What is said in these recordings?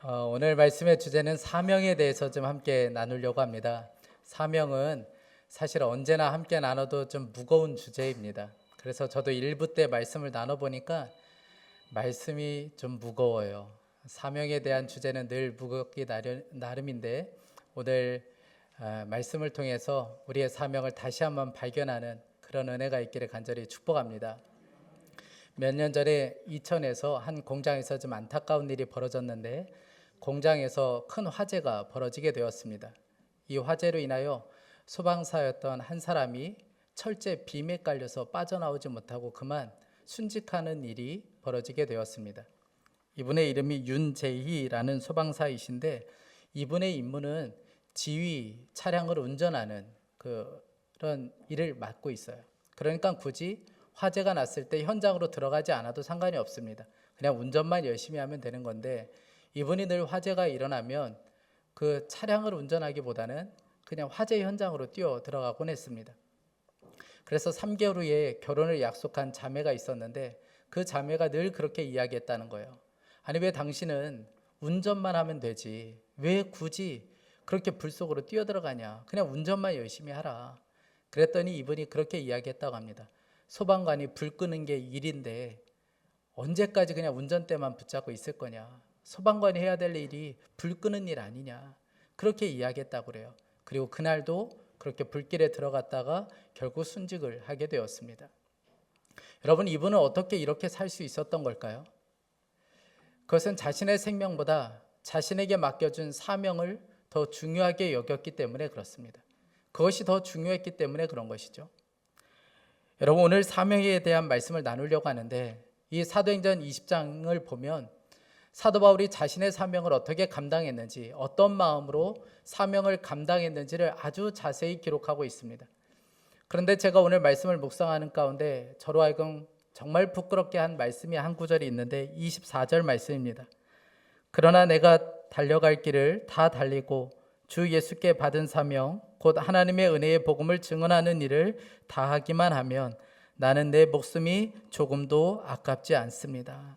오늘 말씀의 주제는 사명에 대해서 좀 함께 나누려고 합니다. 사명은 사실 언제나 함께 나눠도 좀 무거운 주제입니다. 그래서 저도 1부 때 말씀을 나눠보니까 말씀이 좀 무거워요. 사명에 대한 주제는 늘 무겁기 나름인데 오늘 말씀을 통해서 우리의 사명을 다시 한번 발견하는 그런 은혜가 있기를 간절히 축복합니다. 몇 년 전에 이천에서 한 공장에서 좀 안타까운 일이 벌어졌는데 공장에서 큰 화재가 벌어지게 되었습니다. 이 화재로 인하여 소방사였던 한 사람이 철제 빔에 깔려서 빠져나오지 못하고 그만 순직하는 일이 벌어지게 되었습니다. 이분의 이름이 윤재희라는 소방사이신데 이분의 임무는 지휘 차량을 운전하는 그런 일을 맡고 있어요. 그러니까 굳이 화재가 났을 때 현장으로 들어가지 않아도 상관이 없습니다. 그냥 운전만 열심히 하면 되는 건데 이분이 늘 화재가 일어나면 그 차량을 운전하기보다는 그냥 화재 현장으로 뛰어 들어가곤 했습니다. 그래서 3개월 후에 결혼을 약속한 자매가 있었는데 그 자매가 늘 그렇게 이야기했다는 거예요. 아니 왜 당신은 운전만 하면 되지 왜 굳이 그렇게 불 속으로 뛰어 들어가냐, 그냥 운전만 열심히 하라. 그랬더니 이분이 그렇게 이야기했다고 합니다. 소방관이 불 끄는 게 일인데 언제까지 그냥 운전대만 붙잡고 있을 거냐, 소방관이 해야 될 일이 불 끄는 일 아니냐, 그렇게 이야기했다고 그래요. 그리고 그날도 그렇게 불길에 들어갔다가 결국 순직을 하게 되었습니다. 여러분, 이분은 어떻게 이렇게 살 수 있었던 걸까요? 그것은 자신의 생명보다 자신에게 맡겨준 사명을 더 중요하게 여겼기 때문에 그렇습니다. 그것이 더 중요했기 때문에 그런 것이죠. 여러분, 오늘 사명에 대한 말씀을 나누려고 하는데 이 사도행전 20장을 보면 사도 바울이 자신의 사명을 어떻게 감당했는지, 어떤 마음으로 사명을 감당했는지를 아주 자세히 기록하고 있습니다. 그런데 제가 오늘 말씀을 묵상하는 가운데 저로 하여금 정말 부끄럽게 한 말씀이 한 구절이 있는데 24절 말씀입니다. 그러나 내가 달려갈 길을 다 달리고 주 예수께 받은 사명 곧 하나님의 은혜의 복음을 증언하는 일을 다 하기만 하면 나는 내 목숨이 조금도 아깝지 않습니다.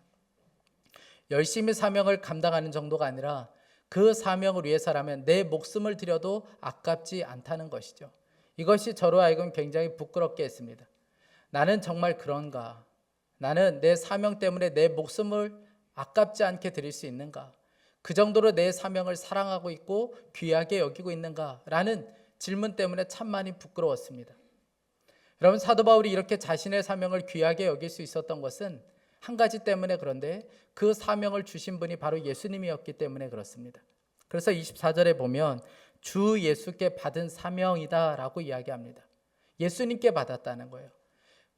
열심히 사명을 감당하는 정도가 아니라 그 사명을 위해서라면 내 목숨을 들여도 아깝지 않다는 것이죠. 이것이 저로 하여금 굉장히 부끄럽게 했습니다. 나는 정말 그런가? 나는 내 사명 때문에 내 목숨을 아깝지 않게 드릴 수 있는가? 그 정도로 내 사명을 사랑하고 있고 귀하게 여기고 있는가? 라는 질문 때문에 참 많이 부끄러웠습니다. 여러분, 사도 바울이 이렇게 자신의 사명을 귀하게 여길 수 있었던 것은 한 가지 때문에 그런데 그 사명을 주신 분이 바로 예수님이었기 때문에 그렇습니다. 그래서 24절에 보면 주 예수께 받은 사명이다 라고 이야기합니다. 예수님께 받았다는 거예요.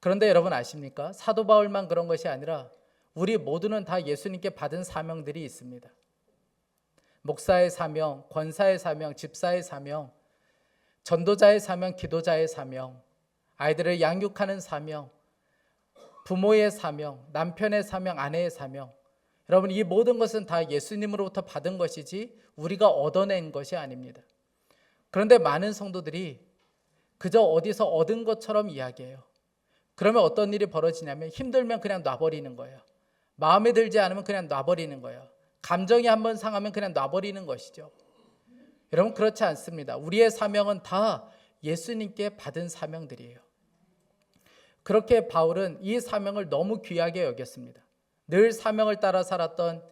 그런데 여러분 아십니까? 사도 바울만 그런 것이 아니라 우리 모두는 다 예수님께 받은 사명들이 있습니다. 목사의 사명, 권사의 사명, 집사의 사명, 전도자의 사명, 기도자의 사명, 아이들을 양육하는 사명, 부모의 사명, 남편의 사명, 아내의 사명. 여러분, 이 모든 것은 다 예수님으로부터 받은 것이지 우리가 얻어낸 것이 아닙니다. 그런데 많은 성도들이 그저 어디서 얻은 것처럼 이야기해요. 그러면 어떤 일이 벌어지냐면 힘들면 그냥 놔버리는 거예요. 마음에 들지 않으면 그냥 놔버리는 거예요. 감정이 한번 상하면 그냥 놔버리는 것이죠. 여러분, 그렇지 않습니다. 우리의 사명은 다 예수님께 받은 사명들이에요. 그렇게 바울은 이 사명을 너무 귀하게 여겼습니다. 늘 사명을 따라 살았던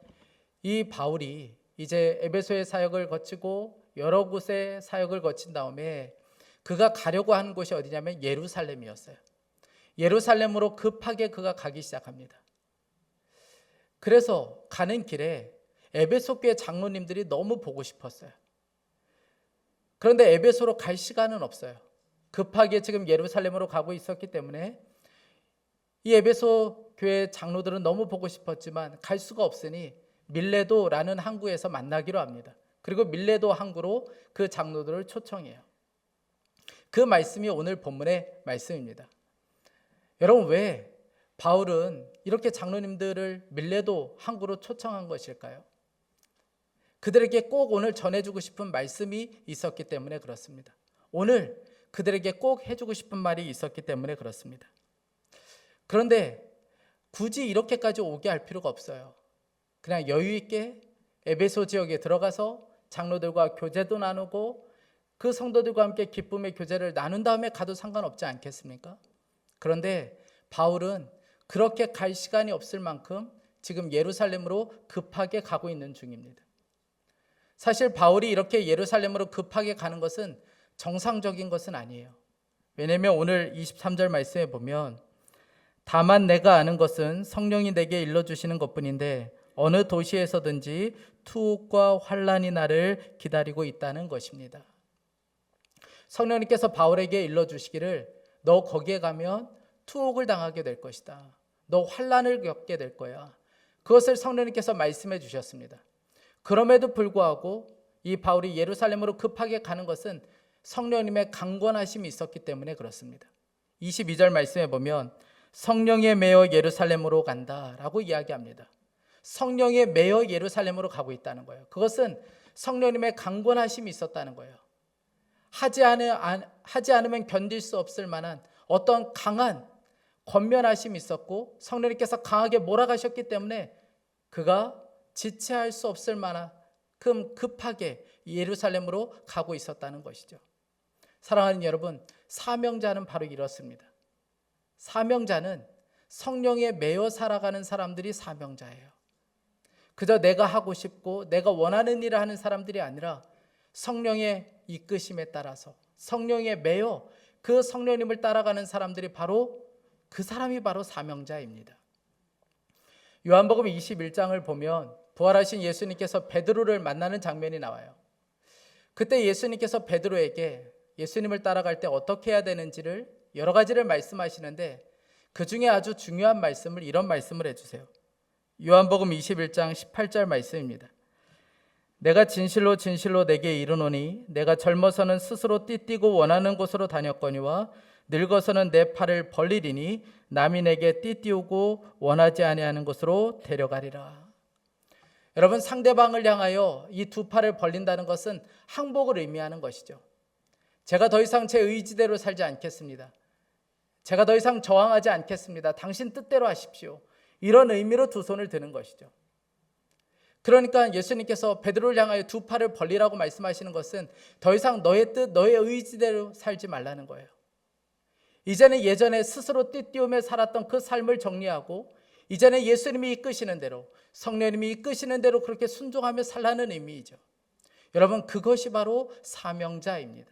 이 바울이 이제 에베소의 사역을 거치고 여러 곳의 사역을 거친 다음에 그가 가려고 하는 곳이 어디냐면 예루살렘이었어요. 예루살렘으로 급하게 그가 가기 시작합니다. 그래서 가는 길에 에베소 교회 장로님들이 너무 보고 싶었어요. 그런데 에베소로 갈 시간은 없어요. 급하게 지금 예루살렘으로 가고 있었기 때문에 이 에베소 교회 장로들은 너무 보고 싶었지만 갈 수가 없으니 밀레도라는 항구에서 만나기로 합니다. 그리고 밀레도 항구로 그 장로들을 초청해요. 그 말씀이 오늘 본문의 말씀입니다. 여러분, 왜 바울은 이렇게 장로님들을 밀레도 항구로 초청한 것일까요? 그들에게 꼭 오늘 전해주고 싶은 말씀이 있었기 때문에 그렇습니다. 오늘 그들에게 꼭 해주고 싶은 말이 있었기 때문에 그렇습니다. 그런데 굳이 이렇게까지 오게 할 필요가 없어요. 그냥 여유 있게 에베소 지역에 들어가서 장로들과 교제도 나누고 그 성도들과 함께 기쁨의 교제를 나눈 다음에 가도 상관없지 않겠습니까? 그런데 바울은 그렇게 갈 시간이 없을 만큼 지금 예루살렘으로 급하게 가고 있는 중입니다. 사실 바울이 이렇게 예루살렘으로 급하게 가는 것은 정상적인 것은 아니에요. 왜냐하면 오늘 23절 말씀에 보면 다만 내가 아는 것은 성령이 내게 일러주시는 것뿐인데 어느 도시에서든지 투옥과 환난이 나를 기다리고 있다는 것입니다. 성령님께서 바울에게 일러주시기를 너 거기에 가면 투옥을 당하게 될 것이다. 너 환난을 겪게 될 거야. 그것을 성령님께서 말씀해 주셨습니다. 그럼에도 불구하고 이 바울이 예루살렘으로 급하게 가는 것은 성령님의 강권하심이 있었기 때문에 그렇습니다. 22절 말씀에 보면 성령에 매여 예루살렘으로 간다라고 이야기합니다. 성령에 매여 예루살렘으로 가고 있다는 거예요. 그것은 성령님의 강권하심이 있었다는 거예요. 하지 않으면 견딜 수 없을 만한 어떤 강한 권면하심이 있었고 성령님께서 강하게 몰아가셨기 때문에 그가 지체할 수 없을 만큼 급하게 예루살렘으로 가고 있었다는 것이죠. 사랑하는 여러분, 사명자는 바로 이렇습니다. 사명자는 성령에 매여 살아가는 사람들이 사명자예요. 그저 내가 하고 싶고 내가 원하는 일을 하는 사람들이 아니라 성령의 이끄심에 따라서 성령에 매여 그 성령님을 따라가는 사람들이 바로 그 사람이 바로 사명자입니다. 요한복음 21장을 보면 부활하신 예수님께서 베드로를 만나는 장면이 나와요. 그때 예수님께서 베드로에게 예수님을 따라갈 때 어떻게 해야 되는지를 여러 가지를 말씀하시는데 그 중에 아주 중요한 말씀을 이런 말씀을 해주세요. 요한복음 21장 18절 말씀입니다. 내가 진실로 진실로 내게 이르노니 내가 젊어서는 스스로 띠띠고 원하는 곳으로 다녔거니와 늙어서는 내 팔을 벌리리니 남이 내게 띠띠우고 원하지 아니하는 곳으로 데려가리라. 여러분, 상대방을 향하여 이 두 팔을 벌린다는 것은 항복을 의미하는 것이죠. 제가 더 이상 제 의지대로 살지 않겠습니다. 제가 더 이상 저항하지 않겠습니다. 당신 뜻대로 하십시오. 이런 의미로 두 손을 드는 것이죠. 그러니까 예수님께서 베드로를 향하여 두 팔을 벌리라고 말씀하시는 것은 더 이상 너의 뜻, 너의 의지대로 살지 말라는 거예요. 이제는 예전에 스스로 띠띠우며 살았던 그 삶을 정리하고 이제는 예수님이 이끄시는 대로, 성령님이 이끄시는 대로 그렇게 순종하며 살라는 의미이죠. 여러분, 그것이 바로 사명자입니다.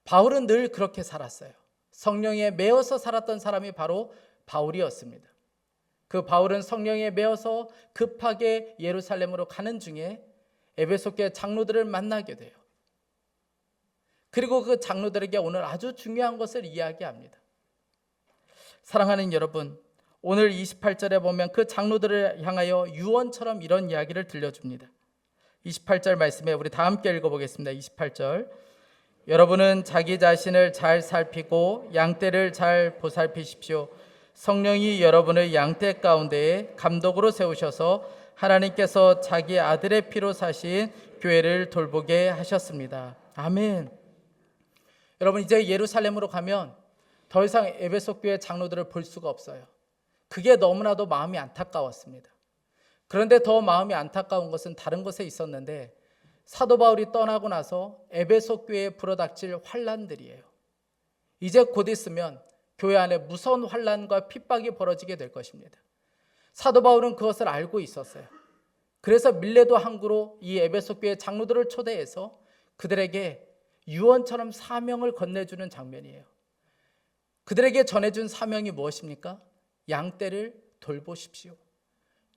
바울은 늘 그렇게 살았어요. 성령에 매어서 살았던 사람이 바로 바울이었습니다. 그 바울은 성령에 매어서 급하게 예루살렘으로 가는 중에 에베소 교회 장로들을 만나게 돼요. 그리고 그 장로들에게 오늘 아주 중요한 것을 이야기합니다. 사랑하는 여러분, 오늘 28절에 보면 그 장로들을 향하여 유언처럼 이런 이야기를 들려줍니다. 28절 말씀에 우리 다 함께 읽어보겠습니다. 28절, 여러분은 자기 자신을 잘 살피고 양떼를 잘 보살피십시오. 성령이 여러분을 양떼 가운데에 감독으로 세우셔서 하나님께서 자기 아들의 피로 사신 교회를 돌보게 하셨습니다. 아멘. 여러분, 이제 예루살렘으로 가면 더 이상 에베소 교회 장로들을 볼 수가 없어요. 그게 너무나도 마음이 안타까웠습니다. 그런데 더 마음이 안타까운 것은 다른 것에 있었는데 사도 바울이 떠나고 나서 에베소 교회에 불어닥칠 환난들이에요. 이제 곧 있으면 교회 안에 무서운 환난과 핍박이 벌어지게 될 것입니다. 사도 바울은 그것을 알고 있었어요. 그래서 밀레도 항구로 이 에베소 교회 장로들을 초대해서 그들에게 유언처럼 사명을 건네주는 장면이에요. 그들에게 전해준 사명이 무엇입니까? 양떼를 돌보십시오.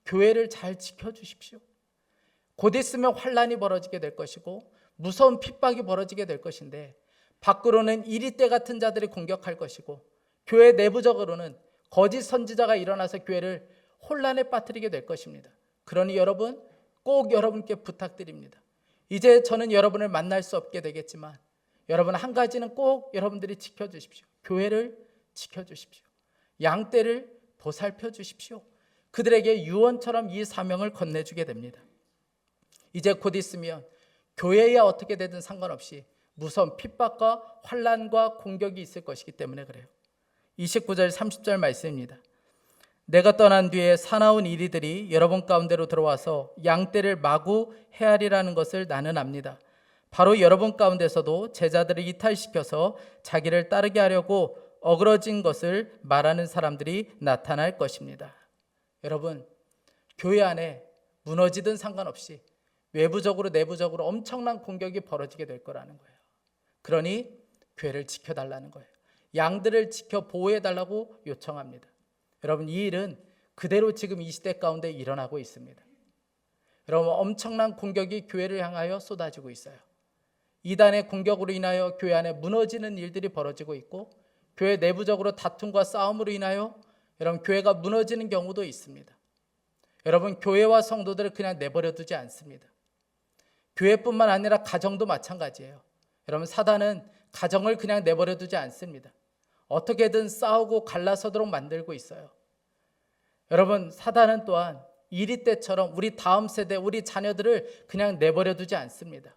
교회를 잘 지켜주십시오. 곧 있으면 환난이 벌어지게 될 것이고 무서운 핍박이 벌어지게 될 것인데 밖으로는 이리떼 같은 자들이 공격할 것이고 교회 내부적으로는 거짓 선지자가 일어나서 교회를 혼란에 빠뜨리게 될 것입니다. 그러니 여러분, 꼭 여러분께 부탁드립니다. 이제 저는 여러분을 만날 수 없게 되겠지만 여러분, 한 가지는 꼭 여러분들이 지켜주십시오. 교회를 지켜주십시오. 양떼를 보살펴 주십시오. 그들에게 유언처럼 이 사명을 건네주게 됩니다. 이제 곧 있으면 교회에 어떻게 되든 상관없이 무서운 핍박과 환난과 공격이 있을 것이기 때문에 그래요. 29절 30절 말씀입니다. 내가 떠난 뒤에 사나운 이리들이 여러분 가운데로 들어와서 양떼를 마구 헤아리라는 것을 나는 압니다. 바로 여러분 가운데서도 제자들을 이탈시켜서 자기를 따르게 하려고 어그러진 것을 말하는 사람들이 나타날 것입니다. 여러분, 교회 안에 무너지든 상관없이 외부적으로 내부적으로 엄청난 공격이 벌어지게 될 거라는 거예요. 그러니 교회를 지켜달라는 거예요. 양들을 지켜 보호해달라고 요청합니다. 여러분, 이 일은 그대로 지금 이 시대 가운데 일어나고 있습니다. 여러분, 엄청난 공격이 교회를 향하여 쏟아지고 있어요. 이단의 공격으로 인하여 교회 안에 무너지는 일들이 벌어지고 있고, 교회 내부적으로 다툼과 싸움으로 인하여 여러분 교회가 무너지는 경우도 있습니다. 여러분, 교회와 성도들을 그냥 내버려 두지 않습니다. 교회뿐만 아니라 가정도 마찬가지예요. 여러분, 사단은 가정을 그냥 내버려 두지 않습니다. 어떻게든 싸우고 갈라서도록 만들고 있어요. 여러분, 사단은 또한 이리 때처럼 우리 다음 세대, 우리 자녀들을 그냥 내버려 두지 않습니다.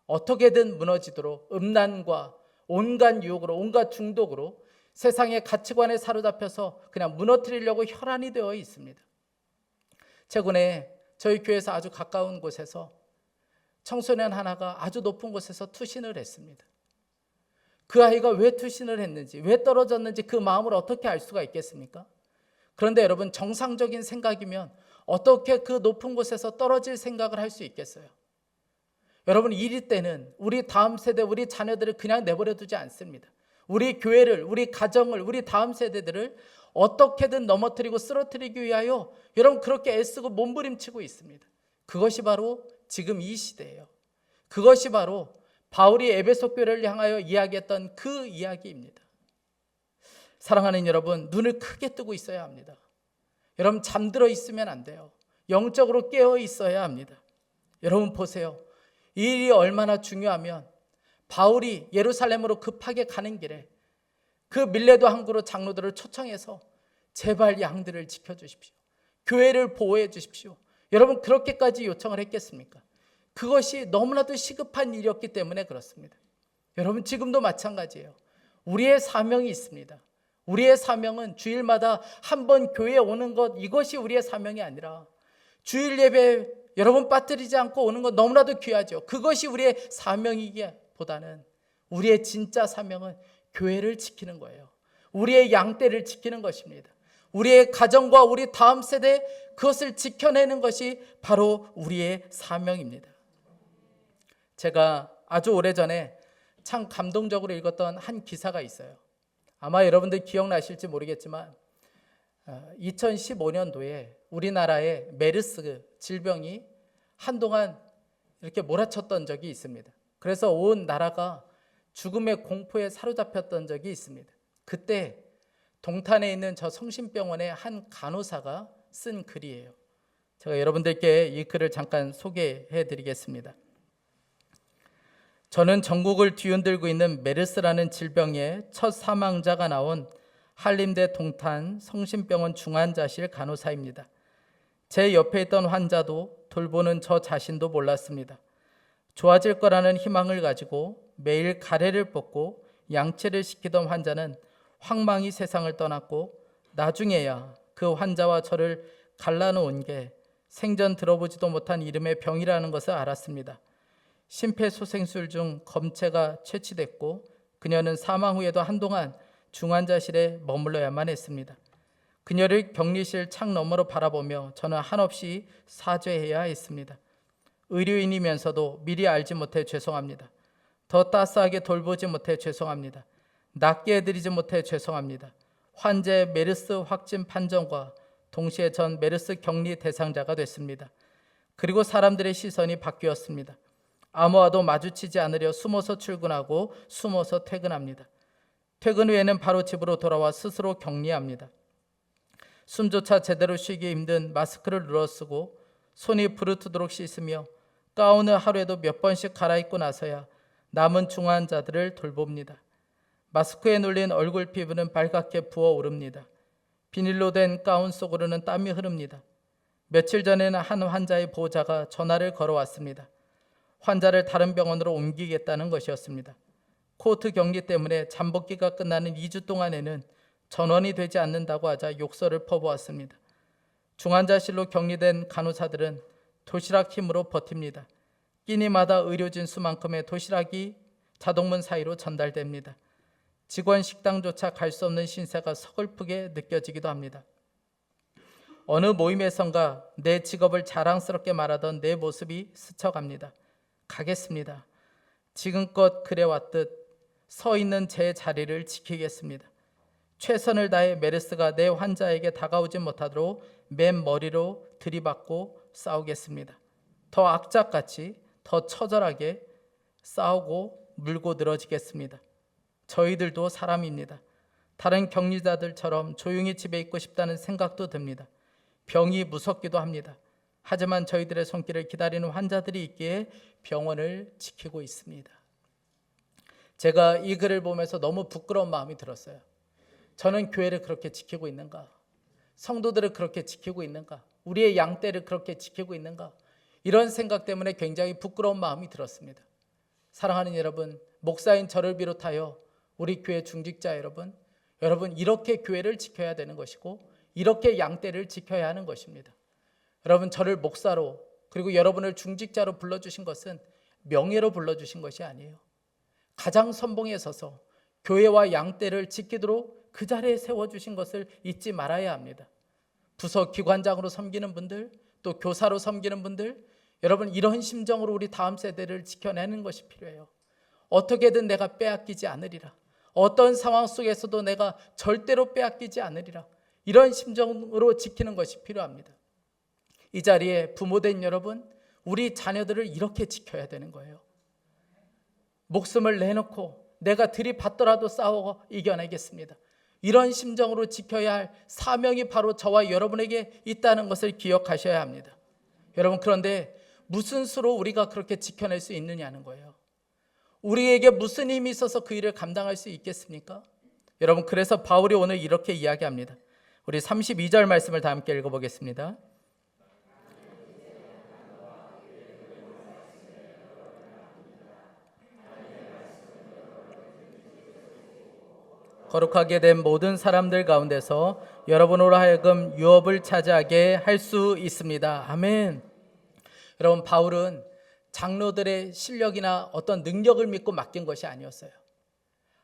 어떻게든 무너지도록 음란과 온갖 유혹으로, 온갖 중독으로 세상의 가치관에 사로잡혀서 그냥 무너뜨리려고 혈안이 되어 있습니다. 최근에 저희 교회에서 아주 가까운 곳에서 청소년 하나가 아주 높은 곳에서 투신을 했습니다. 그 아이가 왜 투신을 했는지, 왜 떨어졌는지 그 마음을 어떻게 알 수가 있겠습니까? 그런데 여러분, 정상적인 생각이면 어떻게 그 높은 곳에서 떨어질 생각을 할 수 있겠어요? 여러분, 이리 때는 우리 다음 세대, 우리 자녀들을 그냥 내버려 두지 않습니다. 우리 교회를, 우리 가정을, 우리 다음 세대들을 어떻게든 넘어뜨리고 쓰러뜨리기 위하여 여러분 그렇게 애쓰고 몸부림치고 있습니다. 그것이 바로 지금 이 시대예요. 그것이 바로 바울이 에베소 교회를 향하여 이야기했던 그 이야기입니다. 사랑하는 여러분, 눈을 크게 뜨고 있어야 합니다. 여러분, 잠들어 있으면 안 돼요. 영적으로 깨어 있어야 합니다. 여러분 보세요. 이 일이 얼마나 중요하면 바울이 예루살렘으로 급하게 가는 길에 그 밀레도 항구로 장로들을 초청해서 제발 양들을 지켜주십시오. 교회를 보호해 주십시오. 여러분, 그렇게까지 요청을 했겠습니까? 그것이 너무나도 시급한 일이었기 때문에 그렇습니다. 여러분, 지금도 마찬가지예요. 우리의 사명이 있습니다. 우리의 사명은 주일마다 한 번 교회에 오는 것, 이것이 우리의 사명이 아니라 주일 예배 여러분 빠뜨리지 않고 오는 것 너무나도 귀하죠. 그것이 우리의 사명이기보다는 우리의 진짜 사명은 교회를 지키는 거예요. 우리의 양떼를 지키는 것입니다. 우리의 가정과 우리 다음 세대, 그것을 지켜내는 것이 바로 우리의 사명입니다. 제가 아주 오래전에 참 감동적으로 읽었던 한 기사가 있어요. 아마 여러분들 기억나실지 모르겠지만 2015년도에 우리나라에 메르스 질병이 한동안 이렇게 몰아쳤던 적이 있습니다. 그래서 온 나라가 죽음의 공포에 사로잡혔던 적이 있습니다. 그때 동탄에 있는 저 성심병원의 한 간호사가 쓴 글이에요. 제가 여러분들께 이 글을 잠깐 소개해 드리겠습니다. 저는 전국을 뒤흔들고 있는 메르스라는 질병의 첫 사망자가 나온 한림대 동탄 성심병원 중환자실 간호사입니다. 제 옆에 있던 환자도 돌보는 저 자신도 몰랐습니다. 좋아질 거라는 희망을 가지고 매일 가래를 뽑고 양치를 시키던 환자는 황망히 세상을 떠났고, 나중에야 그 환자와 저를 갈라놓은 게 생전 들어보지도 못한 이름의 병이라는 것을 알았습니다. 심폐소생술 중 검체가 채취됐고 그녀는 사망 후에도 한동안 중환자실에 머물러야만 했습니다. 그녀를 격리실 창 너머로 바라보며 저는 한없이 사죄해야 했습니다. 의료인이면서도 미리 알지 못해 죄송합니다. 더 따스하게 돌보지 못해 죄송합니다. 낫게 해드리지 못해 죄송합니다. 환자의 메르스 확진 판정과 동시에 전 메르스 격리 대상자가 됐습니다. 그리고 사람들의 시선이 바뀌었습니다. 아무와도 마주치지 않으려 숨어서 출근하고 숨어서 퇴근합니다. 퇴근 후에는 바로 집으로 돌아와 스스로 격리합니다. 숨조차 제대로 쉬기 힘든 마스크를 눌러쓰고 손이 부르트도록 씻으며 가운을 하루에도 몇 번씩 갈아입고 나서야 남은 중환자들을 돌봅니다. 마스크에 눌린 얼굴 피부는 빨갛게 부어오릅니다. 비닐로 된 가운 속으로는 땀이 흐릅니다. 며칠 전에는 한 환자의 보호자가 전화를 걸어왔습니다. 환자를 다른 병원으로 옮기겠다는 것이었습니다. 코호트 격리 때문에 잠복기가 끝나는 2주 동안에는 전원이 되지 않는다고 하자 욕설을 퍼부었습니다. 중환자실로 격리된 간호사들은 도시락 힘으로 버팁니다. 끼니마다 의료진 수만큼의 도시락이 자동문 사이로 전달됩니다. 직원 식당조차 갈 수 없는 신세가 서글프게 느껴지기도 합니다. 어느 모임에선가 내 직업을 자랑스럽게 말하던 내 모습이 스쳐갑니다. 가겠습니다. 지금껏 그래왔듯 서 있는 제 자리를 지키겠습니다. 최선을 다해 메르스가 내 환자에게 다가오지 못하도록 맨 머리로 들이받고 싸우겠습니다. 더 악착같이 더 처절하게 싸우고 물고 늘어지겠습니다. 저희들도 사람입니다. 다른 격리자들처럼 조용히 집에 있고 싶다는 생각도 듭니다. 병이 무섭기도 합니다. 하지만 저희들의 손길을 기다리는 환자들이 있기에 병원을 지키고 있습니다. 제가 이 글을 보면서 너무 부끄러운 마음이 들었어요. 저는 교회를 그렇게 지키고 있는가? 성도들을 그렇게 지키고 있는가? 우리의 양떼를 그렇게 지키고 있는가? 이런 생각 때문에 굉장히 부끄러운 마음이 들었습니다. 사랑하는 여러분, 목사인 저를 비롯하여 우리 교회 중직자 여러분 이렇게 교회를 지켜야 되는 것이고 이렇게 양떼를 지켜야 하는 것입니다. 여러분, 저를 목사로 그리고 여러분을 중직자로 불러주신 것은 명예로 불러주신 것이 아니에요. 가장 선봉에 서서 교회와 양떼를 지키도록 그 자리에 세워주신 것을 잊지 말아야 합니다. 부서 기관장으로 섬기는 분들, 또 교사로 섬기는 분들, 여러분 이런 심정으로 우리 다음 세대를 지켜내는 것이 필요해요. 어떻게든 내가 빼앗기지 않으리라. 어떤 상황 속에서도 내가 절대로 빼앗기지 않으리라. 이런 심정으로 지키는 것이 필요합니다. 이 자리에 부모된 여러분, 우리 자녀들을 이렇게 지켜야 되는 거예요. 목숨을 내놓고 내가 들이받더라도 싸워 이겨내겠습니다. 이런 심정으로 지켜야 할 사명이 바로 저와 여러분에게 있다는 것을 기억하셔야 합니다. 여러분, 그런데 무슨 수로 우리가 그렇게 지켜낼 수 있느냐는 거예요. 우리에게 무슨 힘이 있어서 그 일을 감당할 수 있겠습니까? 여러분, 그래서 바울이 오늘 이렇게 이야기합니다. 우리 32절 말씀을 다 함께 읽어보겠습니다. 거룩하게 된 모든 사람들 가운데서 여러분으로 하여금 유업을 차지하게 할 수 있습니다. 아멘. 여러분, 바울은 장로들의 실력이나 어떤 능력을 믿고 맡긴 것이 아니었어요.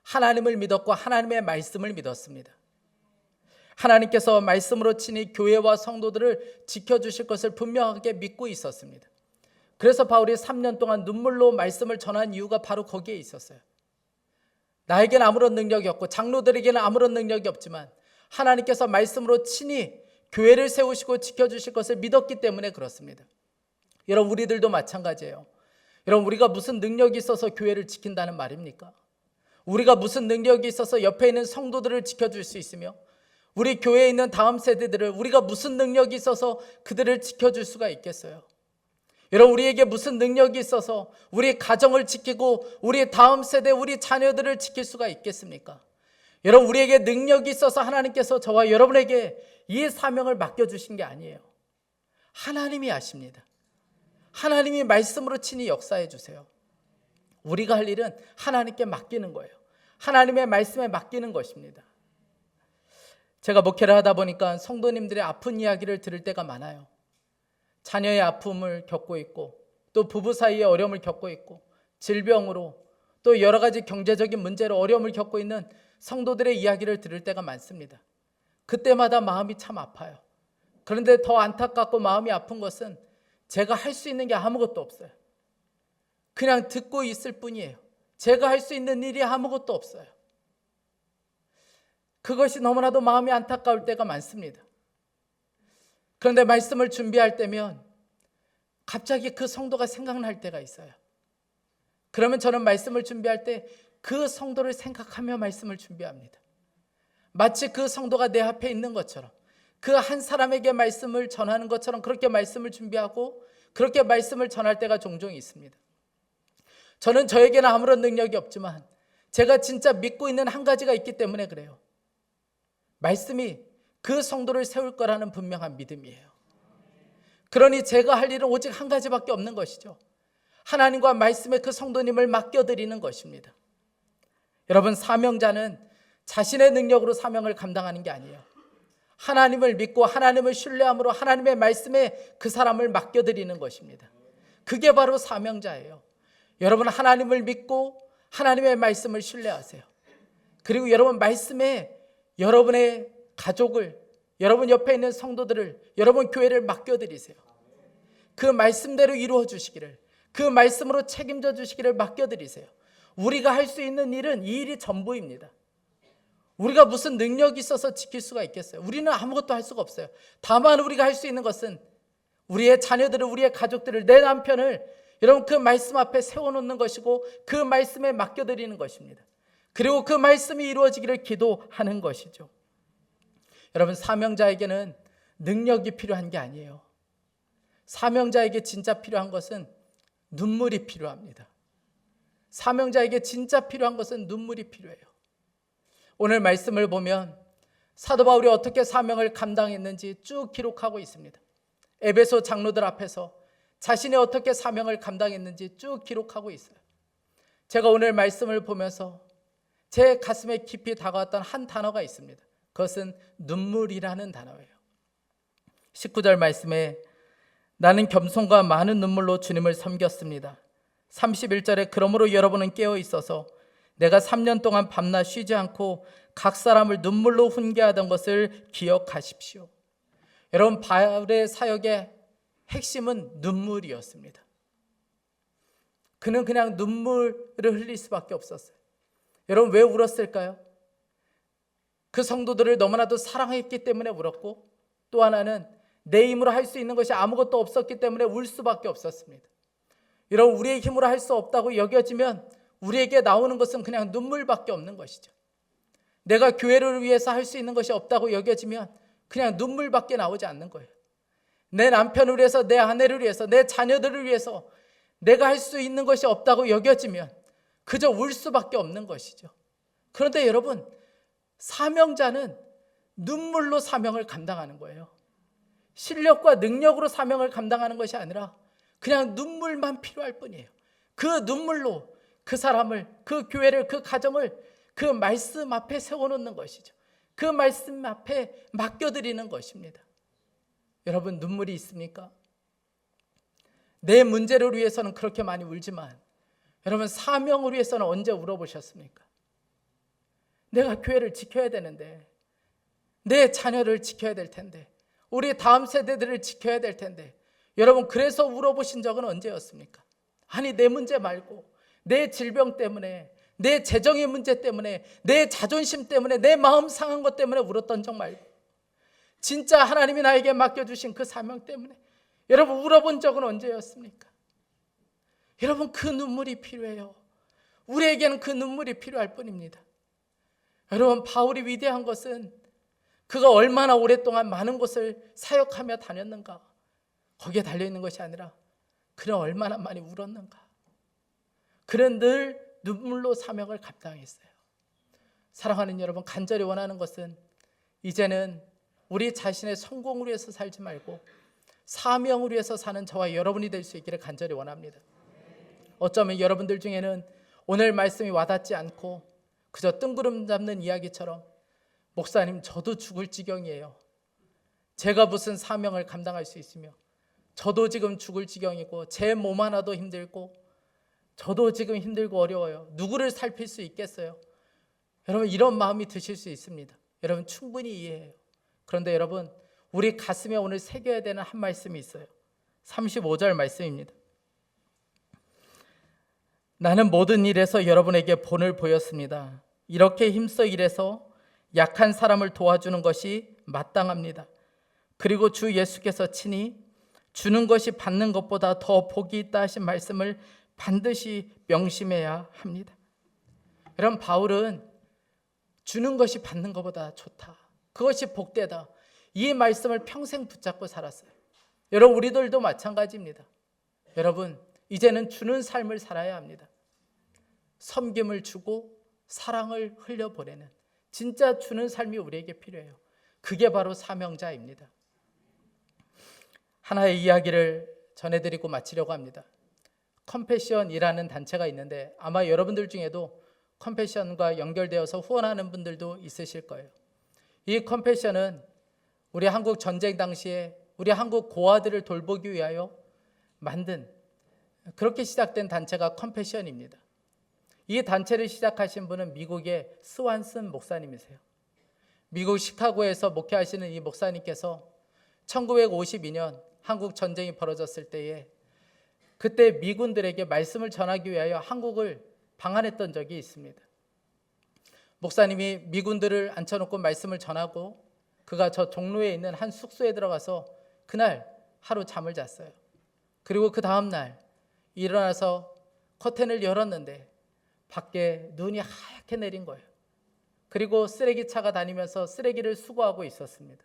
하나님을 믿었고 하나님의 말씀을 믿었습니다. 하나님께서 말씀으로 친히 교회와 성도들을 지켜주실 것을 분명하게 믿고 있었습니다. 그래서 바울이 3년 동안 눈물로 말씀을 전한 이유가 바로 거기에 있었어요. 나에게는 아무런 능력이 없고 장로들에게는 아무런 능력이 없지만 하나님께서 말씀으로 친히 교회를 세우시고 지켜주실 것을 믿었기 때문에 그렇습니다. 여러분, 우리들도 마찬가지예요. 여러분, 우리가 무슨 능력이 있어서 교회를 지킨다는 말입니까? 우리가 무슨 능력이 있어서 옆에 있는 성도들을 지켜줄 수 있으며 우리 교회에 있는 다음 세대들을 우리가 무슨 능력이 있어서 그들을 지켜줄 수가 있겠어요? 여러분, 우리에게 무슨 능력이 있어서 우리 가정을 지키고 우리 다음 세대, 우리 자녀들을 지킬 수가 있겠습니까? 여러분, 우리에게 능력이 있어서 하나님께서 저와 여러분에게 이 사명을 맡겨주신 게 아니에요. 하나님이 아십니다. 하나님이 말씀으로 친히 역사해 주세요. 우리가 할 일은 하나님께 맡기는 거예요. 하나님의 말씀에 맡기는 것입니다. 제가 목회를 하다 보니까 성도님들의 아픈 이야기를 들을 때가 많아요. 자녀의 아픔을 겪고 있고 또 부부 사이에 어려움을 겪고 있고 질병으로 또 여러 가지 경제적인 문제로 어려움을 겪고 있는 성도들의 이야기를 들을 때가 많습니다. 그때마다 마음이 참 아파요. 그런데 더 안타깝고 마음이 아픈 것은 제가 할 수 있는 게 아무것도 없어요. 그냥 듣고 있을 뿐이에요. 제가 할 수 있는 일이 아무것도 없어요. 그것이 너무나도 마음이 안타까울 때가 많습니다. 그런데 말씀을 준비할 때면 갑자기 그 성도가 생각날 때가 있어요. 그러면 저는 말씀을 준비할 때 그 성도를 생각하며 말씀을 준비합니다. 마치 그 성도가 내 앞에 있는 것처럼, 그 한 사람에게 말씀을 전하는 것처럼 그렇게 말씀을 준비하고 그렇게 말씀을 전할 때가 종종 있습니다. 저는 저에게는 아무런 능력이 없지만 제가 진짜 믿고 있는 한 가지가 있기 때문에 그래요. 말씀이 그 성도를 세울 거라는 분명한 믿음이에요. 그러니 제가 할 일은 오직 한 가지밖에 없는 것이죠. 하나님과 말씀에 그 성도님을 맡겨드리는 것입니다. 여러분, 사명자는 자신의 능력으로 사명을 감당하는 게 아니에요. 하나님을 믿고 하나님을 신뢰함으로 하나님의 말씀에 그 사람을 맡겨드리는 것입니다. 그게 바로 사명자예요. 여러분, 하나님을 믿고 하나님의 말씀을 신뢰하세요. 그리고 여러분 말씀에 여러분의 가족을, 여러분 옆에 있는 성도들을, 여러분 교회를 맡겨드리세요. 그 말씀대로 이루어 주시기를, 그 말씀으로 책임져 주시기를 맡겨드리세요. 우리가 할 수 있는 일은 이 일이 전부입니다. 우리가 무슨 능력이 있어서 지킬 수가 있겠어요? 우리는 아무것도 할 수가 없어요. 다만 우리가 할 수 있는 것은 우리의 자녀들을, 우리의 가족들을, 내 남편을 여러분 그 말씀 앞에 세워놓는 것이고 그 말씀에 맡겨드리는 것입니다. 그리고 그 말씀이 이루어지기를 기도하는 것이죠. 여러분, 사명자에게는 능력이 필요한 게 아니에요. 사명자에게 진짜 필요한 것은 눈물이 필요합니다. 사명자에게 진짜 필요한 것은 눈물이 필요해요. 오늘 말씀을 보면 사도 바울이 어떻게 사명을 감당했는지 쭉 기록하고 있습니다. 에베소 장로들 앞에서 자신이 어떻게 사명을 감당했는지 쭉 기록하고 있어요. 제가 오늘 말씀을 보면서 제 가슴에 깊이 다가왔던 한 단어가 있습니다. 그것은 눈물이라는 단어예요. 19절 말씀에 나는 겸손과 많은 눈물로 주님을 섬겼습니다. 31절에 그러므로 여러분은 깨어 있어서 내가 3년 동안 밤낮 쉬지 않고 각 사람을 눈물로 훈계하던 것을 기억하십시오. 여러분, 바울의 사역의 핵심은 눈물이었습니다. 그는 그냥 눈물을 흘릴 수밖에 없었어요. 여러분, 왜 울었을까요? 그 성도들을 너무나도 사랑했기 때문에 울었고, 또 하나는 내 힘으로 할 수 있는 것이 아무것도 없었기 때문에 울 수밖에 없었습니다. 여러분, 우리의 힘으로 할 수 없다고 여겨지면 우리에게 나오는 것은 그냥 눈물밖에 없는 것이죠. 내가 교회를 위해서 할 수 있는 것이 없다고 여겨지면 그냥 눈물밖에 나오지 않는 거예요. 내 남편을 위해서, 내 아내를 위해서, 내 자녀들을 위해서 내가 할 수 있는 것이 없다고 여겨지면 그저 울 수밖에 없는 것이죠. 그런데 여러분, 사명자는 눈물로 사명을 감당하는 거예요. 실력과 능력으로 사명을 감당하는 것이 아니라 그냥 눈물만 필요할 뿐이에요. 그 눈물로 그 사람을, 그 교회를, 그 가정을 그 말씀 앞에 세워놓는 것이죠. 그 말씀 앞에 맡겨드리는 것입니다. 여러분, 눈물이 있습니까? 내 문제를 위해서는 그렇게 많이 울지만 여러분, 사명을 위해서는 언제 울어보셨습니까? 내가 교회를 지켜야 되는데, 내 자녀를 지켜야 될 텐데, 우리 다음 세대들을 지켜야 될 텐데, 여러분, 그래서 울어보신 적은 언제였습니까? 아니, 내 문제 말고 내 질병 때문에, 내 재정의 문제 때문에, 내 자존심 때문에, 내 마음 상한 것 때문에 울었던 적 말고 진짜 하나님이 나에게 맡겨주신 그 사명 때문에 여러분 울어본 적은 언제였습니까? 여러분, 그 눈물이 필요해요. 우리에게는 그 눈물이 필요할 뿐입니다. 여러분, 바울이 위대한 것은 그가 얼마나 오랫동안 많은 곳을 사역하며 다녔는가, 거기에 달려있는 것이 아니라 그는 얼마나 많이 울었는가. 그는 늘 눈물로 사명을 감당했어요. 사랑하는 여러분, 간절히 원하는 것은 이제는 우리 자신의 성공을 위해서 살지 말고 사명을 위해서 사는 저와 여러분이 될 수 있기를 간절히 원합니다. 어쩌면 여러분들 중에는 오늘 말씀이 와닿지 않고 그저 뜬구름 잡는 이야기처럼 목사님, 저도 죽을 지경이에요. 제가 무슨 사명을 감당할 수 있으며 저도 지금 죽을 지경이고 제 몸 하나도 힘들고 저도 지금 힘들고 어려워요. 누구를 살필 수 있겠어요? 여러분, 이런 마음이 드실 수 있습니다. 여러분, 충분히 이해해요. 그런데 여러분, 우리 가슴에 오늘 새겨야 되는 한 말씀이 있어요. 35절 말씀입니다. 나는 모든 일에서 여러분에게 본을 보였습니다. 이렇게 힘써 일해서 약한 사람을 도와주는 것이 마땅합니다. 그리고 주 예수께서 친히 주는 것이 받는 것보다 더 복이 있다 하신 말씀을 반드시 명심해야 합니다. 여러분, 바울은 주는 것이 받는 것보다 좋다, 그것이 복되다, 이 말씀을 평생 붙잡고 살았어요. 여러분, 우리들도 마찬가지입니다. 여러분, 이제는 주는 삶을 살아야 합니다. 섬김을 주고 사랑을 흘려보내는 진짜 주는 삶이 우리에게 필요해요. 그게 바로 사명자입니다. 하나의 이야기를 전해드리고 마치려고 합니다. 컴패션이라는 단체가 있는데 아마 여러분들 중에도 컴패션과 연결되어서 후원하는 분들도 있으실 거예요. 이 컴패션은 우리 한국 전쟁 당시에 우리 한국 고아들을 돌보기 위하여 만든, 그렇게 시작된 단체가 컴패션입니다. 이 단체를 시작하신 분은 미국의 스완슨 목사님이세요. 미국 시카고에서 목회하시는 이 목사님께서 1952년 한국 전쟁이 벌어졌을 때에 그때 미군들에게 말씀을 전하기 위하여 한국을 방한했던 적이 있습니다. 목사님이 미군들을 앉혀놓고 말씀을 전하고 그가 저 종로에 있는 한 숙소에 들어가서 그날 하루 잠을 잤어요. 그리고 그 다음 날 일어나서 커튼을 열었는데 밖에 눈이 하얗게 내린 거예요. 그리고 쓰레기차가 다니면서 쓰레기를 수거하고 있었습니다.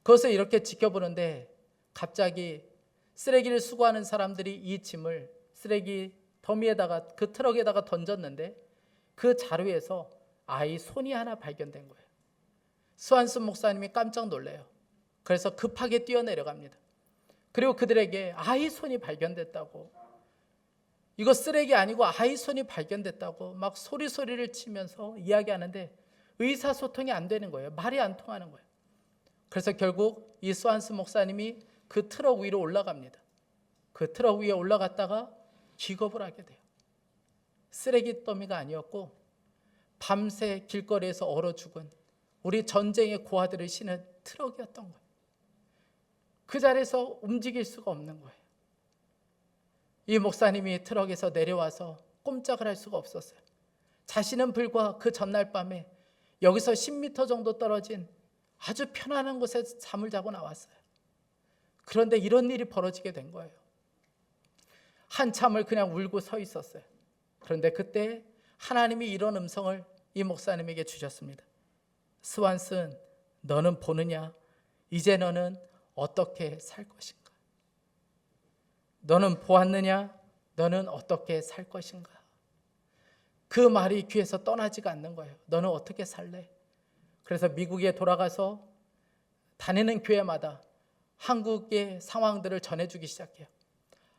그것을 이렇게 지켜보는데 갑자기 쓰레기를 수거하는 사람들이 이 짐을 쓰레기 더미에다가, 그 트럭에다가 던졌는데 그 자루에서 아이 손이 하나 발견된 거예요. 스완슨 목사님이 깜짝 놀래요. 그래서 급하게 뛰어내려갑니다. 그리고 그들에게 아이 손이 발견됐다고, 이거 쓰레기 아니고 아이 손이 발견됐다고 막 소리를 치면서 이야기하는데 의사소통이 안 되는 거예요. 말이 안 통하는 거예요. 그래서 결국 이 스완슨 목사님이 그 트럭 위로 올라갑니다. 그 트럭 위에 올라갔다가 기겁을 하게 돼요. 쓰레기 더미가 아니었고 밤새 길거리에서 얼어 죽은 우리 전쟁의 고아들을 싣는 트럭이었던 거예요. 그 자리에서 움직일 수가 없는 거예요. 이 목사님이 트럭에서 내려와서 꼼짝을 할 수가 없었어요. 자신은 불과 그 전날 밤에 여기서 10m 정도 떨어진 아주 편안한 곳에서 잠을 자고 나왔어요. 그런데 이런 일이 벌어지게 된 거예요. 한참을 그냥 울고 서 있었어요. 그런데 그때 하나님이 이런 음성을 이 목사님에게 주셨습니다. 스완슨, 너는 보느냐? 이제 너는 어떻게 살 것인가? 너는 보았느냐? 너는 어떻게 살 것인가? 그 말이 귀에서 떠나지가 않는 거예요. 너는 어떻게 살래? 그래서 미국에 돌아가서 다니는 교회마다 한국의 상황들을 전해주기 시작해요.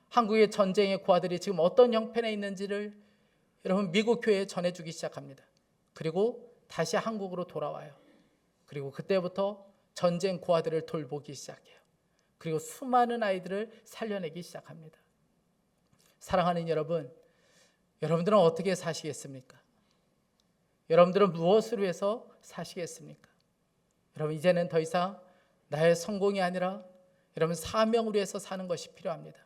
한국의 전쟁의 고아들이 지금 어떤 형편에 있는지를 여러분 미국 교회에 전해주기 시작합니다. 그리고 다시 한국으로 돌아와요. 그리고 그때부터 전쟁 고아들을 돌보기 시작해요. 그리고 수많은 아이들을 살려내기 시작합니다. 사랑하는 여러분, 여러분들은 어떻게 사시겠습니까? 여러분들은 무엇을 위해서 사시겠습니까? 여러분 이제는 더 이상 나의 성공이 아니라 여러분 사명을 위해서 사는 것이 필요합니다.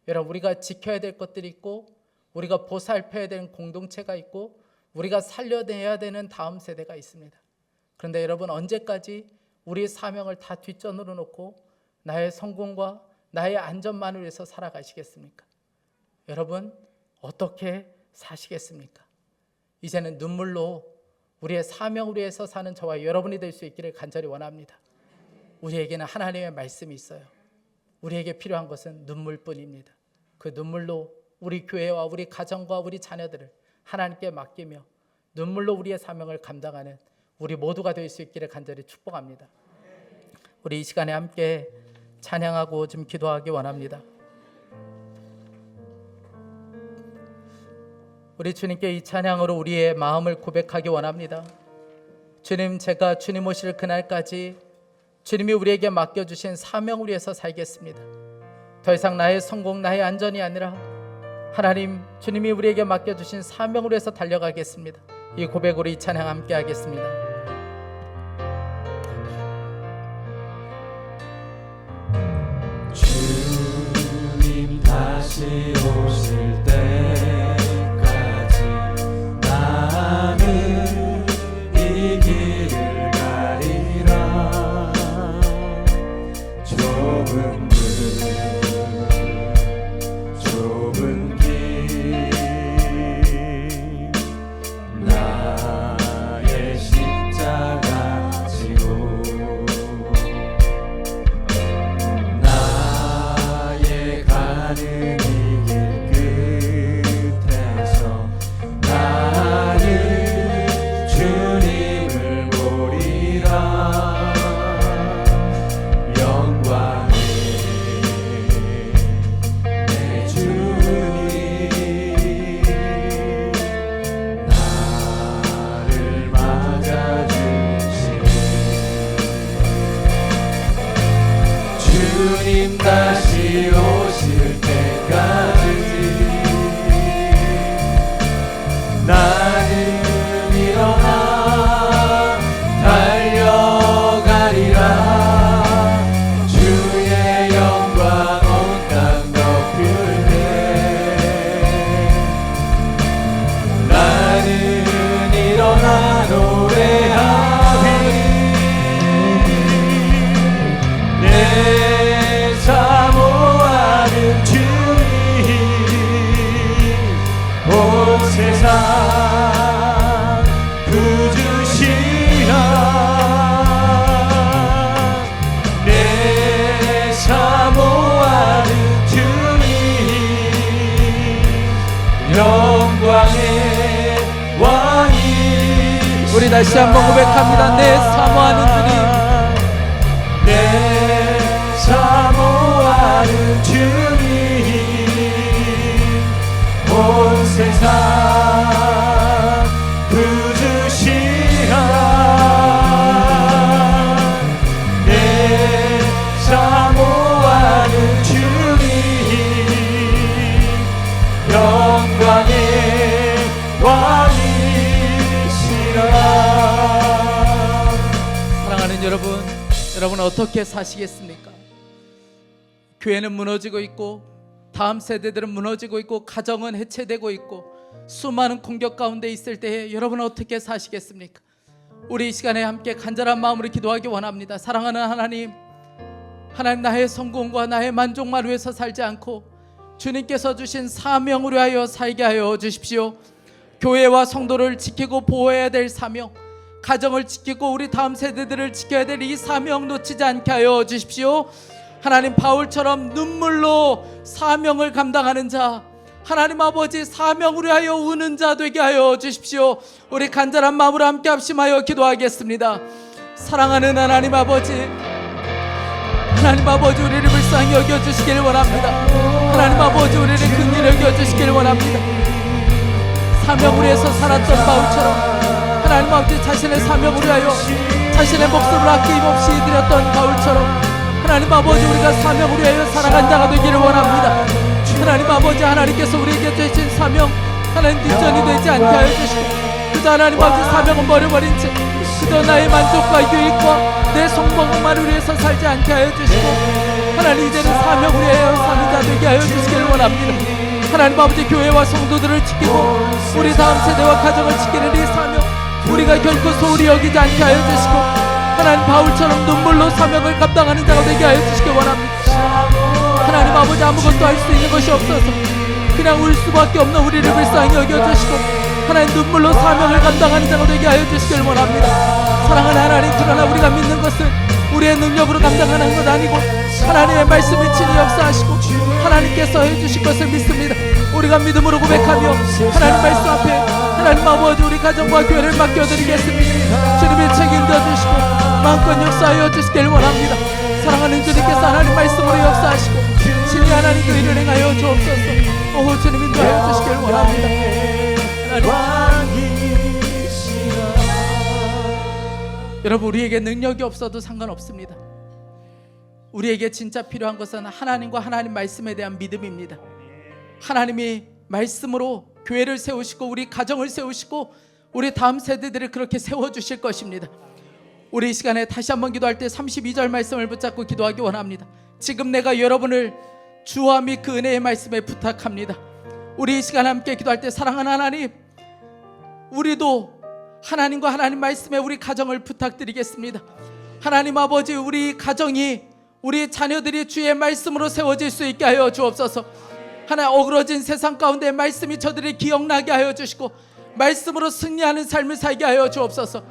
여러분 우리가 지켜야 될 것들이 있고 우리가 보살펴야 되는 공동체가 있고 우리가 살려내야 되는 다음 세대가 있습니다. 그런데 여러분 언제까지 우리의 사명을 다 뒷전으로 놓고 나의 성공과 나의 안전만을 위해서 살아가시겠습니까? 여러분 어떻게 사시겠습니까? 이제는 눈물로 우리의 사명을 위해서 사는 저와 여러분이 될 수 있기를 간절히 원합니다. 우리에게는 하나님의 말씀이 있어요. 우리에게 필요한 것은 눈물뿐입니다. 그 눈물로 우리 교회와 우리 가정과 우리 자녀들을 하나님께 맡기며 눈물로 우리의 사명을 감당하는 우리 모두가 될 수 있기를 간절히 축복합니다. 우리 이 시간에 함께 찬양하고 좀 기도하기 원합니다. 우리 주님께 이 찬양으로 우리의 마음을 고백하기 원합니다. 주님, 제가 주님 오실 그날까지 주님이 우리에게 맡겨주신 사명을 위해서 살겠습니다. 더 이상 나의 성공, 나의 안전이 아니라 하나님, 주님이 우리에게 맡겨주신 사명을 위해서 달려가겠습니다. 이 고백으로 이 찬양 함께 하겠습니다. 주님 다시 오실 때까지 나는 이 길을 가리라. 좁은 길 나의 십자가 지고 나의 가는 이 길 영광의 왕이 우리 다시 한번 고백합니다. 내 사모하는 주님, 내 사모하는 주님, 온 세상 부주시라. 내 사모하는 주님, 영광의 왕이시라. 사랑하는 여러분 어떻게 사시겠습니까? 교회는 무너지고 있고 다음 세대들은 무너지고 있고 가정은 해체되고 있고 수많은 공격 가운데 있을 때에 여러분은 어떻게 사시겠습니까? 우리 이 시간에 함께 간절한 마음으로 기도하기 원합니다. 사랑하는 하나님, 나의 성공과 나의 만족만 위해서 살지 않고 주님께서 주신 사명을 위하여 살게 하여 주십시오. 교회와 성도를 지키고 보호해야 될 사명, 가정을 지키고 우리 다음 세대들을 지켜야 될 이 사명 놓치지 않게 하여 주십시오. 하나님, 바울처럼 눈물로 사명을 감당하는 자, 하나님 아버지 사명을 위하여 우는 자 되게 하여 주십시오. 우리 간절한 마음으로 함께 합심하여 기도하겠습니다. 사랑하는 하나님 아버지, 우리를 불쌍히 여겨주시길 원합니다. 하나님 아버지, 우리를 긍휼히 여겨주시길 원합니다. 사명을 위해서 살았던 바울처럼 하나님 아버지, 자신의 사명을 위하여 자신의 목숨을 아낌없이 드렸던 바울처럼 하나님 아버지, 우리가 사명을 위하여 살아간 자가 되기를 원합니다. 하나님 아버지, 하나님께서 우리에게 주신 사명, 하나님 뒷전이 되지 않게 하여 주시고, 그저 하나님 아버지 사명은 버려버린 채 그저 나의 만족과 유익과 내 성공만을 위해서 살지 않게 하여 주시고, 하나님 이제는 사명을 위하여 사는 자 되게 하여 주시기를 원합니다. 하나님 아버지, 교회와 성도들을 지키고 우리 다음 세대와 가정을 지키는 이 사명, 우리가 결코 소홀히 여기지 않게 하여 주시고, 하나님 바울처럼 눈물로 사명을 감당하는 자가 되게 하여 주시기 원합니다. 하나님 아버지, 아무것도 할 수 있는 것이 없어서 그냥 울 수밖에 없는 우리를 불쌍히 여겨주시고, 하나님 눈물로 사명을 감당하는 자가 되게 하여 주시길 원합니다. 사랑하는 하나님, 그러나 우리가 믿는 것은 우리의 능력으로 감당하는 것 아니고 하나님의 말씀이 친히 역사하시고 하나님께서 해주실 것을 믿습니다. 우리가 믿음으로 고백하며 하나님 말씀 앞에 하나님 아버지, 우리 가정과 교회를 맡겨드리겠습니다. 주님이 책임져 주시고 마음껏 역사하여 주시길 원합니다. 사랑하는 주님께서 하나님 말씀으로 역사하시고 친히 하나님 그 일을 행하여 주옵소서. 오 주님, 인도하여 주시길 원합니다. 여러분, 우리에게 능력이 없어도 상관없습니다. 우리에게 진짜 필요한 것은 하나님과 하나님 말씀에 대한 믿음입니다. 하나님이 말씀으로 교회를 세우시고 우리 가정을 세우시고 우리 다음 세대들을 그렇게 세워주실 것입니다. 우리 이 시간에 다시 한번 기도할 때 32절 말씀을 붙잡고 기도하기 원합니다. 지금 내가 여러분을 주와 및 그 은혜의 말씀에 부탁합니다. 우리 이 시간에 함께 기도할 때 사랑하는 하나님, 우리도 하나님과 하나님 말씀에 우리 가정을 부탁드리겠습니다. 하나님 아버지, 우리 가정이, 우리 자녀들이 주의 말씀으로 세워질 수 있게 하여 주옵소서. 하나님, 어그러진 세상 가운데 말씀이 저들을 기억나게 하여 주시고 말씀으로 승리하는 삶을 살게 하여 주옵소서.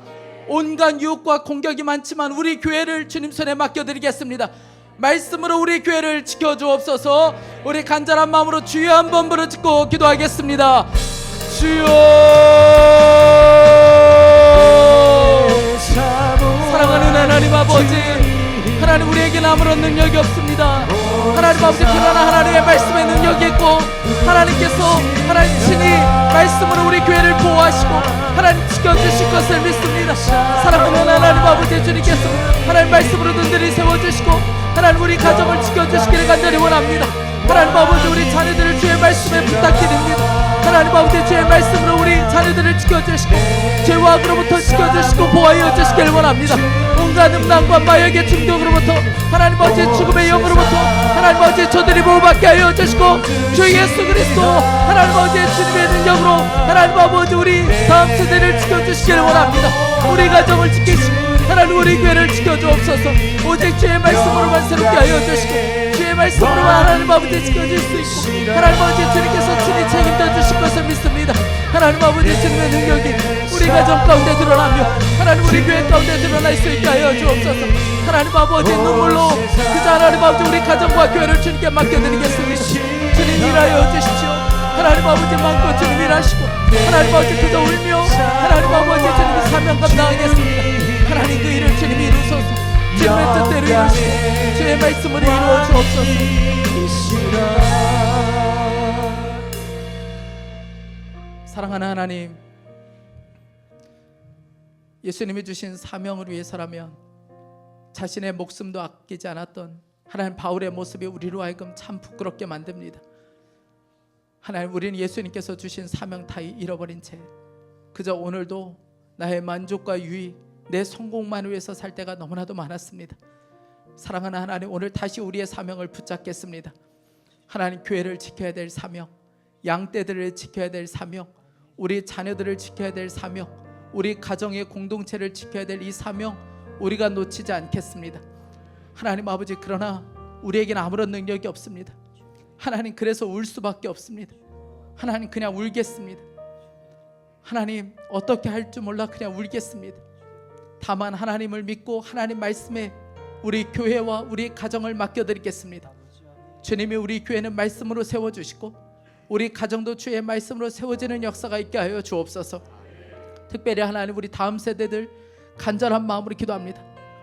온갖 유혹과 공격이 많지만 우리 교회를 주님 손에 맡겨드리겠습니다. 말씀으로 우리 교회를 지켜주옵소서. 우리 간절한 마음으로 주여 한번 부르짖고 기도하겠습니다. 주여. 사랑하는 하나님 아버지, 하나님, 우리에게는 아무런 능력이 없습니다. 하나님 아버지, 그러나 하나님의 말씀에 능력이 있고 하나님께서 하나님 친히 말씀으로 우리 교회를 보호하시고 하나님 지켜주실 것을 믿습니다. 사랑하는 하나님 아버지, 주님께서 하나님 말씀으로 눈들이 세워주시고 하나님 우리 가정을 지켜주시기를 간절히 원합니다. 하나님 아버지, 우리 자녀들을 주의 말씀에 부탁드립니다. 하나님 아버지, 주의 말씀으로 우리 자녀들을 지켜주시고 죄와 악으로부터 지켜주시고 보호하여 주시기를 원합니다. 온갖 음란과 마약의 중독으로부터 하나님 아버지, 죽음의 영으로부터 하나님 아버지, 저들이 보호받게 하여 주시고 주 예수 그리스도 하나님 아버지 주님의 능력으로 하나님 아버지, 우리 다음 세대를 지켜주시기를 원합니다. 우리 가정을 지키시고 하나님 우리 교회를 지켜주옵소서. 오직 주의 말씀으로만 새롭게 하여 주시고 주의 말씀으로만 하나님 아버지 지켜줄 수 있고 하나님 아버지, 주님께서 친히 책임져 주실 것을 믿습니다. 하나님 아버지, 주님의 능력이 우리 가정 가운데 드러나며 하나님 우리 교회 가운데 드러날 수 있게 하여 주옵소서. 하나님 아버지, 눈물로 그저 하나님 아버지 우리 가정과 교회를 주님께 맡겨드리겠습니다. 주님 일하여 주십시오. 하나님 아버지 마음껏 주님 일하시고 하나님 아버지 그저 울며 하나님 아버지 주님이 사명 감당하겠습니다. 하나님 그 일을 주님이 이루소서. 주님의 뜻대로 이루시고 주의 말씀으로 이루어 주옵소서. 사랑하는 하나님, 예수님이 주신 사명을 위해서라면 자신의 목숨도 아끼지 않았던 하나님 바울의 모습이 우리로 하여금 참 부끄럽게 만듭니다. 하나님, 우리는 예수님께서 주신 사명 다 잃어버린 채 그저 오늘도 나의 만족과 유익, 내 성공만 위해서 살 때가 너무나도 많았습니다. 사랑하는 하나님, 오늘 다시 우리의 사명을 붙잡겠습니다. 하나님, 교회를 지켜야 될 사명, 양떼들을 지켜야 될 사명, 우리 자녀들을 지켜야 될 사명, 우리 가정의 공동체를 지켜야 될 이 사명 우리가 놓치지 않겠습니다. 하나님 아버지, 그러나 우리에게는 아무런 능력이 없습니다. 하나님, 그래서 울 수밖에 없습니다. 하나님, 그냥 울겠습니다. 하나님, 어떻게 할 줄 몰라 그냥 울겠습니다. 다만 하나님을 믿고 하나님 말씀에 우리 교회와 우리 가정을 맡겨드리겠습니다. 주님이 우리 교회는 말씀으로 세워주시고 우리 가정도 주의 말씀으로 세워지는 역사가 있게 하여 주옵소서. 특별히 하나님, 우리 다음 세대들 간절한 마음으로 기도합니다.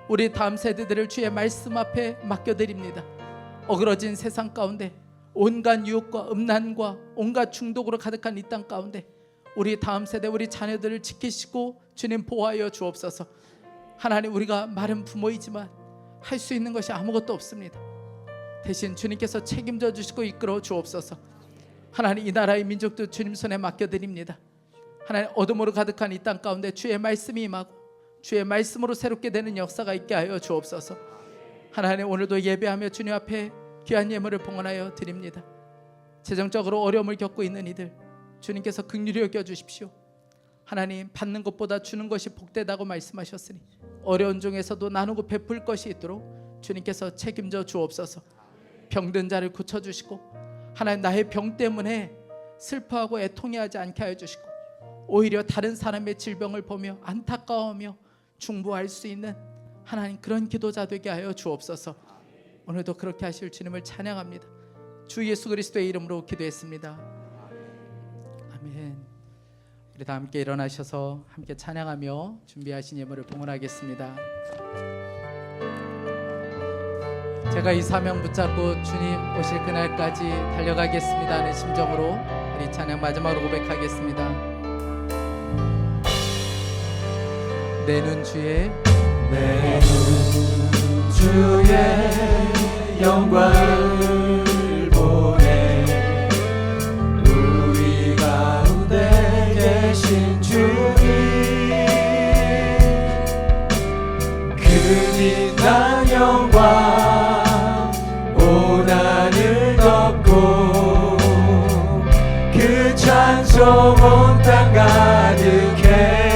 우리 다음 세대들을 주의 말씀 앞에 맡겨드립니다. 어그러진 세상 가운데 온갖 유혹과 음란과 온갖 중독으로 가득한 이 땅 가운데 우리 다음 세대, 우리 자녀들을 지키시고 주님 보호하여 주옵소서. 하나님, 우리가 마른 부모이지만 할 수 있는 것이 아무것도 없습니다. 대신 주님께서 책임져 주시고 이끌어 주옵소서. 하나님, 이 나라의 민족도 주님 손에 맡겨드립니다. 하나님, 어둠으로 가득한 이 땅 가운데 주의 말씀이 임하고 주의 말씀으로 새롭게 되는 역사가 있게 하여 주옵소서. 하나님, 오늘도 예배하며 주님 앞에 귀한 예물을 봉헌하여 드립니다. 재정적으로 어려움을 겪고 있는 이들 주님께서 긍휼히 여겨 주십시오. 하나님, 받는 것보다 주는 것이 복되다고 말씀하셨으니 어려운 중에서도 나누고 베풀 것이 있도록 주님께서 책임져 주옵소서. 병든 자를 고쳐주시고 하나님, 나의 병 때문에 슬퍼하고 애통해하지 않게 하여 주시고 오히려 다른 사람의 질병을 보며 안타까워하며 중보할 수 있는 하나님, 그런 기도자 되게 하여 주옵소서. 오늘도 그렇게 하실 주님을 찬양합니다. 주 예수 그리스도의 이름으로 기도했습니다. 아멘. 우리 다 함께 일어나셔서 함께 찬양하며 준비하신 예물을 봉헌하겠습니다. 제가 이 사명 붙잡고 주님 오실 그날까지 달려가겠습니다 하는 심정으로 우리 찬양 마지막으로 고백하겠습니다. 내 눈 주의 영광을 보내 우리 가운데 계신 주님 그 빛난 영광 온 하늘 덮고 그 찬송 온 땅 가득해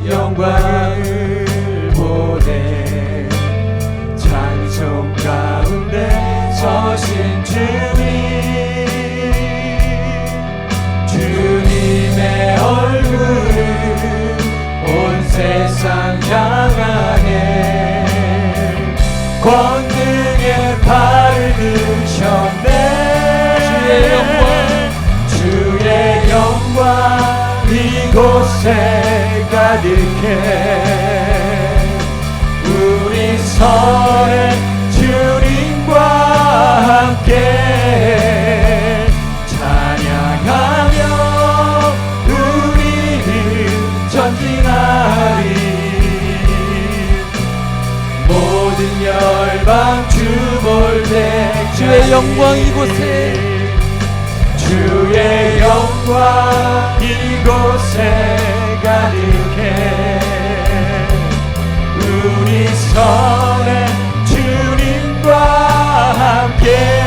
영광을 보내 찬송 가운데 서신 주님의 얼굴을 온 세상 향하네 권능의 발을 드셨네 주의 영광 이곳에 가득해 우리 선의 주님과 함께 찬양하며 우리는 전진하리 모든 열방 주 볼 때 주의 영광 이곳에 주의 영광 이곳에 가득해 우리 선의 주님과 함께